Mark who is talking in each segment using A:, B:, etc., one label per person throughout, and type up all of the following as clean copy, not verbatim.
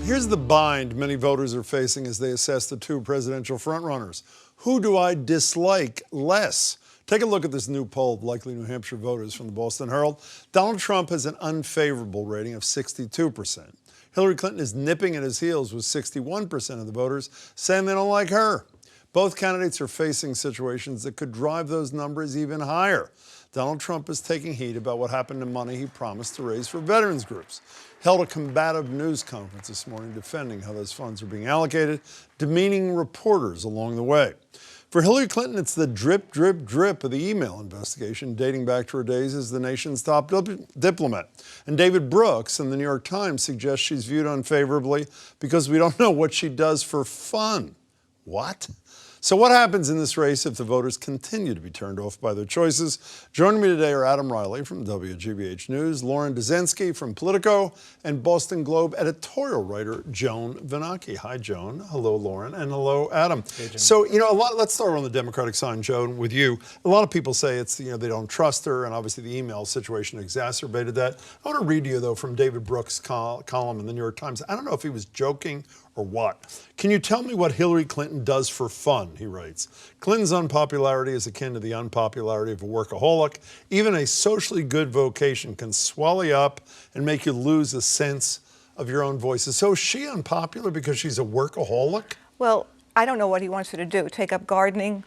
A: Here's the bind many voters are facing as they assess the two presidential frontrunners. Who do I dislike less? Take a look at this new poll of likely New Hampshire voters from the Boston Herald. Donald Trump has an unfavorable rating of 62%. Hillary Clinton is nipping at his heels with 61% of the voters saying they don't like her. Both candidates are facing situations that could drive those numbers even higher. Donald Trump is taking heat about what happened to money he promised to raise for veterans groups. Held a combative news conference this morning defending how those funds are being allocated, demeaning reporters along the way. For Hillary Clinton, it's the drip, drip, drip of the email investigation dating back to her days as the nation's top diplomat. And David Brooks in the New York Times suggests she's viewed unfavorably because we don't know what she does for fun. What? So what happens in this race if the voters continue to be turned off by their choices? Joining me today are Adam Riley from WGBH News, Lauren Dezensky from Politico, and Boston Globe editorial writer Joan Venaki. Hi, Joan. Hello, Lauren. And hello, Adam. Hey, so, let's start on the Democratic side, Joan, with you. A lot of people say it's, they don't trust her, and obviously the email situation exacerbated that. I want to read to you, though, from David Brooks' column in the New York Times. I don't know if he was joking or what. Can you tell me what Hillary Clinton does for fun, he writes. Clinton's unpopularity is akin to the unpopularity of a workaholic. Even a socially good vocation can swallow you up and make you lose a sense of your own voice. So is she unpopular because she's a workaholic?
B: Well, I don't know what he wants her to do. Take up gardening,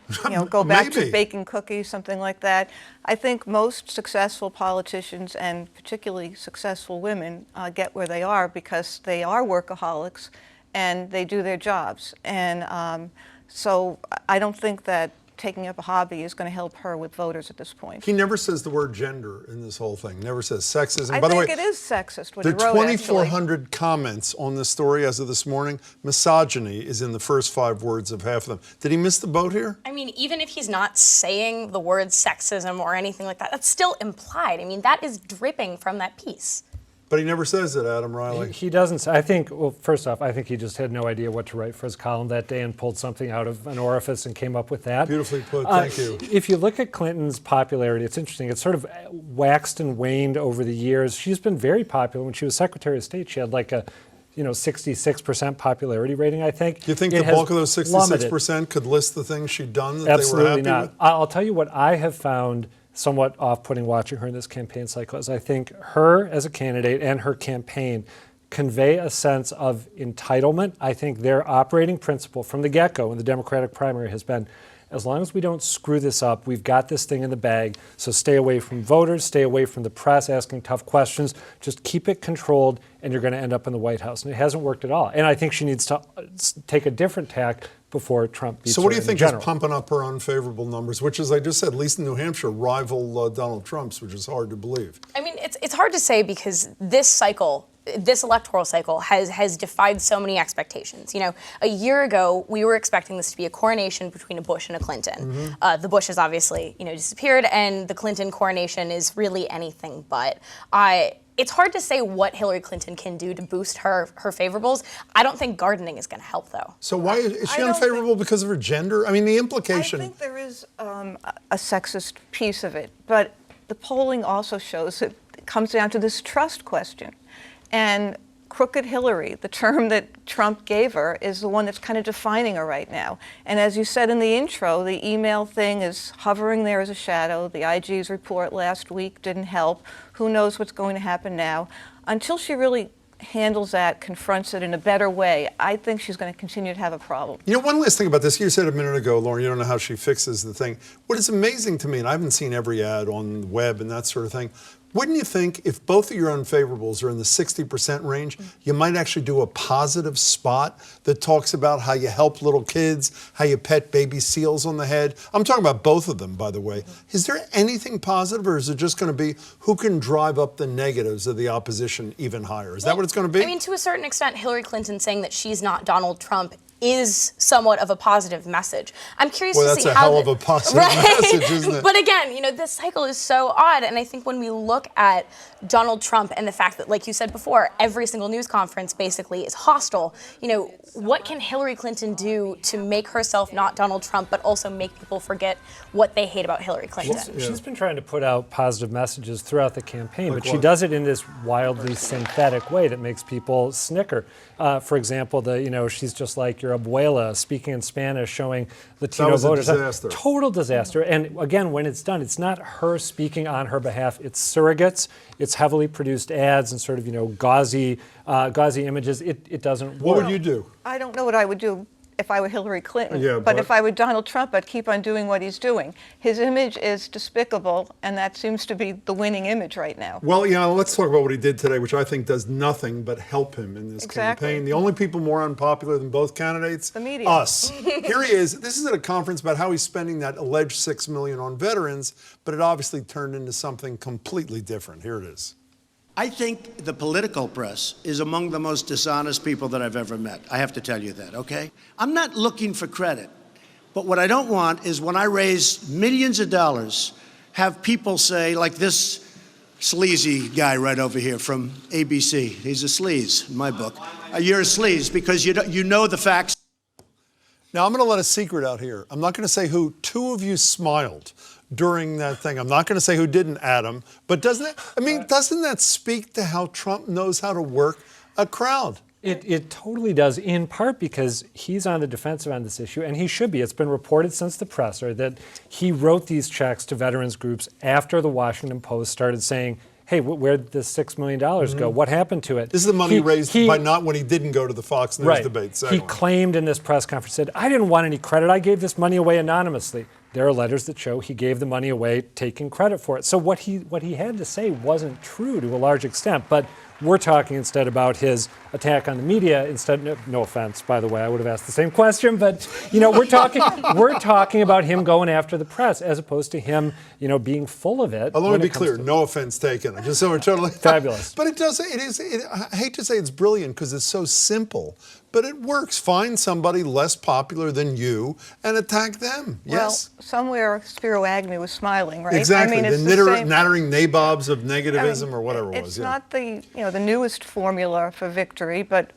B: go back to baking cookies, something like that. I think most successful politicians and particularly successful women get where they are because they are workaholics and they do their jobs. And so I don't think that taking up a hobby is going to help her with voters at this point.
A: He never says the word gender in this whole thing, never says sexism.
B: By the way, it is sexist what he wrote,
A: there are 2,400 comments on this story as of this morning. Misogyny is in the first 5 words of half of them. Did he miss the boat here?
C: I mean, even if he's not saying the word sexism or anything like that, that's still implied. I mean, that is dripping from that piece.
A: But he never says it, Adam Riley.
D: He doesn't. I think, well, first off, I think he just had no idea what to write for his column that day and pulled something out of an orifice and came up with that.
A: Beautifully put, thank you.
D: If you look at Clinton's popularity, it's interesting. It's sort of waxed and waned over the years. She's been very popular. When she was Secretary of State, she had like a 66% popularity rating, I think.
A: Do you think the bulk of those 66% could list the things she'd done that
D: Absolutely
A: they were happy
D: not.
A: with?
D: I'll tell you what I have found somewhat off-putting watching her in this campaign cycle is I think her as a candidate and her campaign convey a sense of entitlement. I think their operating principle from the get-go in the Democratic primary has been, as long as we don't screw this up, we've got this thing in the bag, so stay away from voters, stay away from the press asking tough questions, just keep it controlled and you're going to end up in the White House. And it hasn't worked at all. And I think she needs to take a different tack before Trump beats her.
A: So what do you think is pumping up her unfavorable numbers, which is, I just said, at least in New Hampshire, rival Donald Trump's, which is hard to believe?
C: I mean, it's hard to say because this electoral cycle has defied so many expectations. A year ago, we were expecting this to be a coronation between a Bush and a Clinton. The Bush has obviously, disappeared, and the Clinton coronation is really anything but. It's hard to say what Hillary Clinton can do to boost her favorables. I don't think gardening is going to help, though.
A: So why is she unfavorable because of her gender? I mean, the implication.
B: I think there is a sexist piece of it, but the polling also shows that it comes down to this trust question. And crooked Hillary, the term that Trump gave her, is the one that's kind of defining her right now. And as you said in the intro, the email thing is hovering there as a shadow. The IG's report last week didn't help. Who knows what's going to happen now? Until she really handles that, confronts it in a better way, I think she's going to continue to have a problem.
A: One last thing about this. You said a minute ago, Lauren, you don't know how she fixes the thing. What is amazing to me, and I haven't seen every ad on the web and that sort of thing, wouldn't you think if both of your unfavorables are in the 60% range, you might actually do a positive spot that talks about how you help little kids, how you pet baby seals on the head? I'm talking about both of them, by the way. Is there anything positive, or is it just going to be who can drive up the negatives of the opposition even higher? Is that what it's going to be?
C: I mean, to a certain extent, Hillary Clinton saying that she's not Donald Trump is somewhat of a positive message. I'm curious
A: Well,
C: to
A: that's
C: see
A: a
C: how
A: hell of a positive message, isn't it?
C: But again, this cycle is so odd, and I think when we look at Donald Trump and the fact that, like you said before, every single news conference basically is hostile, what can Hillary Clinton do to make herself not Donald Trump, but also make people forget what they hate about Hillary Clinton?
D: She's been trying to put out positive messages throughout the campaign,
A: Like
D: but she
A: what?
D: does it in this wildly synthetic way that makes people snicker. For example, she's just like your abuela speaking in Spanish, showing Latino
A: was a
D: voters.
A: disaster.
D: Total disaster. And again, when it's done, it's not her speaking on her behalf. It's surrogates. It's heavily produced ads and sort of gauzy images. It doesn't work.
A: What would you do?
B: I don't know what I would do if I were Hillary Clinton,
A: Yeah,
B: but
A: but-
B: if I were Donald Trump, I'd keep on doing what he's doing. His image is despicable, and that seems to be the winning image right now.
A: Well, let's talk about what he did today, which I think does nothing but help him in this
B: Exactly.
A: campaign. The only people more unpopular than both candidates?
B: The media.
A: Us. Here he is. This is at a conference about how he's spending that alleged $6 million on veterans, but it obviously turned into something completely different. Here it is.
E: I think the political press is among the most dishonest people that I've ever met. I have to tell you that, okay? I'm not looking for credit, but what I don't want is when I raise millions of dollars, have people say, like this sleazy guy right over here from ABC. He's a sleaze in my book. You're a sleaze because you know the facts.
A: Now, I'm going to let a secret out here. I'm not going to say who. Two of you smiled during that thing. I'm not going to say who didn't, Adam. But doesn't that speak to how Trump knows how to work a crowd?
D: It totally does, in part because he's on the defensive on this issue, and he should be. It's been reported since the presser that he wrote these checks to veterans groups after the Washington Post started saying, hey, where'd the $6 million go? What happened to it?
A: This is the money raised by not when he didn't go to the Fox News debate.
D: He claimed in this press conference, said, I didn't want any credit. I gave this money away anonymously. There are letters that show he gave the money away, taking credit for it. So what he had to say wasn't true to a large extent, but we're talking instead about his attack on the media. Instead, no offense, by the way, I would have asked the same question, but we're talking about him going after the press as opposed to him, being full of it.
A: Let me be clear, no offense taken. Just so we're totally
D: fabulous.
A: But I hate to say it's brilliant because it's so simple, but it works. Find somebody less popular than you and attack them. Yes.
B: Well, somewhere Spiro Agnew was smiling, right?
A: Exactly.
B: I mean, it's
A: the
B: same.
A: nattering nabobs of negativism or whatever it was.
B: It's not the newest formula for victory, but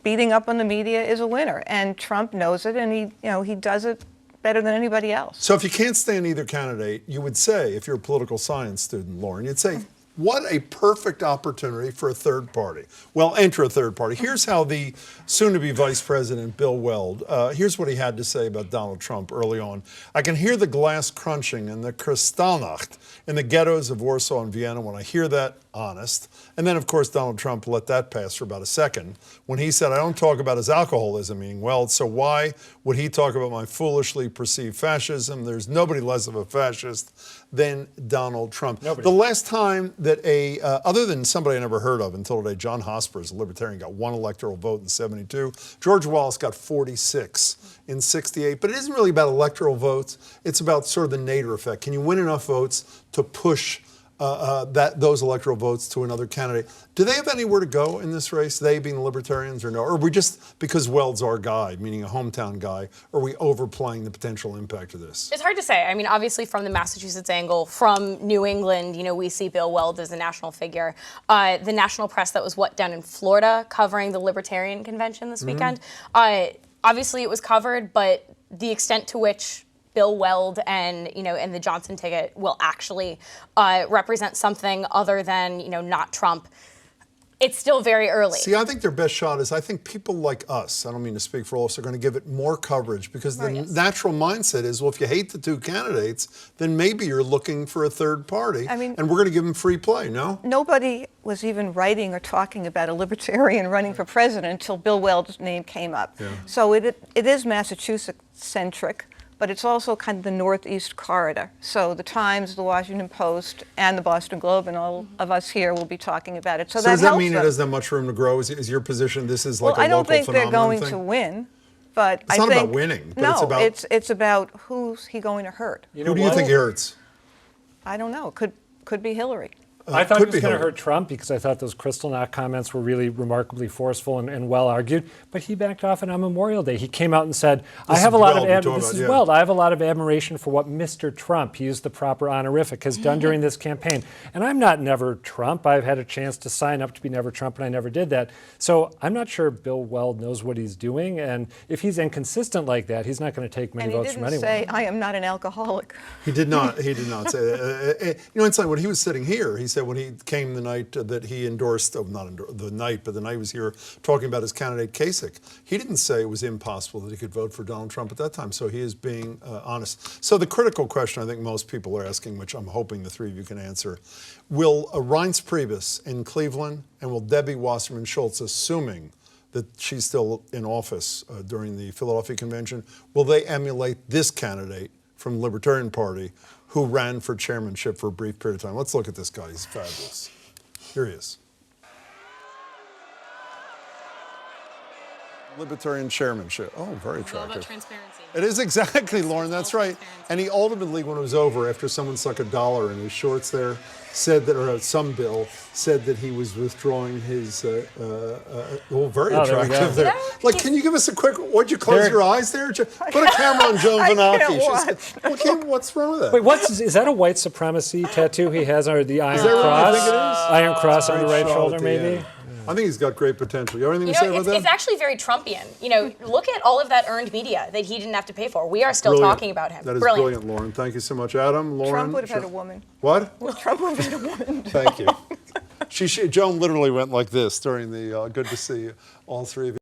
B: beating up on the media is a winner, and Trump knows it, and he does it better than anybody else.
A: So if you can't stand either candidate, you would say, if you're a political science student, Lauren, you'd say, what a perfect opportunity for a third party. Well, enter a third party. Here's how the soon-to-be Vice President, Bill Weld, here's what he had to say about Donald Trump early on. I can hear the glass crunching in the Kristallnacht in the ghettos of Warsaw and Vienna when I hear that, honest. And then, of course, Donald Trump let that pass for about a second when he said, I don't talk about his alcoholism, meaning Weld, so why would he talk about my foolishly perceived fascism? There's nobody less of a fascist than Donald Trump.
D: Nobody.
A: The last time that other than somebody I never heard of until today, John Hosper, as a libertarian, got one electoral vote in 72. George Wallace got 46 in 68. But it isn't really about electoral votes. It's about sort of the Nader effect. Can you win enough votes to push those electoral votes to another candidate? Do they have anywhere to go in this race, they being libertarians, or no? Or are we just, because Weld's our guy, meaning a hometown guy, are we overplaying the potential impact of this?
C: It's hard to say. I mean, obviously from the Massachusetts angle, from New England, we see Bill Weld as a national figure. The national press that was down in Florida covering the Libertarian Convention this weekend. Obviously it was covered, but the extent to which Bill Weld and the Johnson ticket will actually represent something other than not Trump. It's still very early.
A: See, I think their best shot is, I think people like us, I don't mean to speak for all of us, are going to give it more coverage because the natural mindset is, well, if you hate the two candidates, then maybe you're looking for a third party, and we're going to give them free play, no?
B: Nobody was even writing or talking about a libertarian running for president until Bill Weld's name came up.
A: Yeah.
B: So it is Massachusetts-centric, but it's also kind of the Northeast corridor. So the Times, the Washington Post, and the Boston Globe, and all of us here will be talking about it. So that
A: does that
B: helps
A: mean
B: them.
A: it doesn't have much room to grow? Is your position this is like
B: Well,
A: a local
B: I don't think they're
A: phenomenon
B: going
A: thing?
B: to win, but
A: It's
B: I
A: not
B: think
A: about winning, but
B: no,
A: it's about
B: it's about who's he going to hurt.
A: who do you think he hurts?
B: I don't know. Could be Hillary.
D: I thought he
A: could
D: was
A: be
D: going to
A: Hillary.
D: hurt Trump because I thought those Kristallnacht comments were really remarkably forceful and well argued. But he backed off, and on Memorial Day, he came out and said,
A: This is Weld we're talking
D: this
A: about,
D: is
A: yeah.
D: Weld. I have a lot of admiration for what Mr. Trump, he used the proper honorific, has done during this campaign. And I'm not never Trump. I've had a chance to sign up to be never Trump, and I never did that. So I'm not sure Bill Weld knows what he's doing. And if he's inconsistent like that, he's not going to take many
B: And he
D: votes from
B: didn't
D: anyone.
B: say, I am not an alcoholic.
A: He did not. He did not say that. You know, it's like when he was sitting here. He said when he came the night that he endorsed, the night he was here talking about his candidate Kasich. He didn't say it was impossible that he could vote for Donald Trump at that time. So he is being honest. So the critical question I think most people are asking, which I'm hoping the three of you can answer, will Reince Priebus in Cleveland and will Debbie Wasserman Schultz, assuming that she's still in office during the Philadelphia convention, will they emulate this candidate from the Libertarian Party who ran for chairmanship for a brief period of time? Let's look at this guy. He's fabulous. Here he is. Libertarian chairmanship. Oh, very
C: It's all about
A: attractive.
C: transparency.
A: It is exactly, Lauren, that's
C: all
A: right.
C: transparency.
A: And he ultimately, when it was over, after someone stuck $1 in his shorts there, said that, or some bill, said that he was withdrawing his, very
D: Oh, there we go.
A: attractive there. Like, can you give us a quick, would you close
D: Here.
A: your eyes there? Put a camera on Joan
B: I
A: Vanaki.
B: can't
A: What's wrong with that?
D: Wait, is that a white supremacy tattoo he has, or the Iron
A: that what
D: Cross?
A: you think it is?
D: Iron Cross on the
A: Great
D: right
A: shot
D: shoulder,
A: at the
D: maybe?
A: end. I think he's got great potential. You have anything
C: You
A: to say
C: know,
A: about
C: it's,
A: that?
C: it's actually very Trumpian. You know, look at all of that earned media that he didn't have to pay for. We are still
A: Brilliant.
C: talking about him.
A: That is brilliant, Lauren. Thank you so much. Adam, Lauren.
B: Trump would have had a woman.
A: What?
B: Trump would have had a woman.
A: Thank you. Joan literally went like this during the good to see all three of you.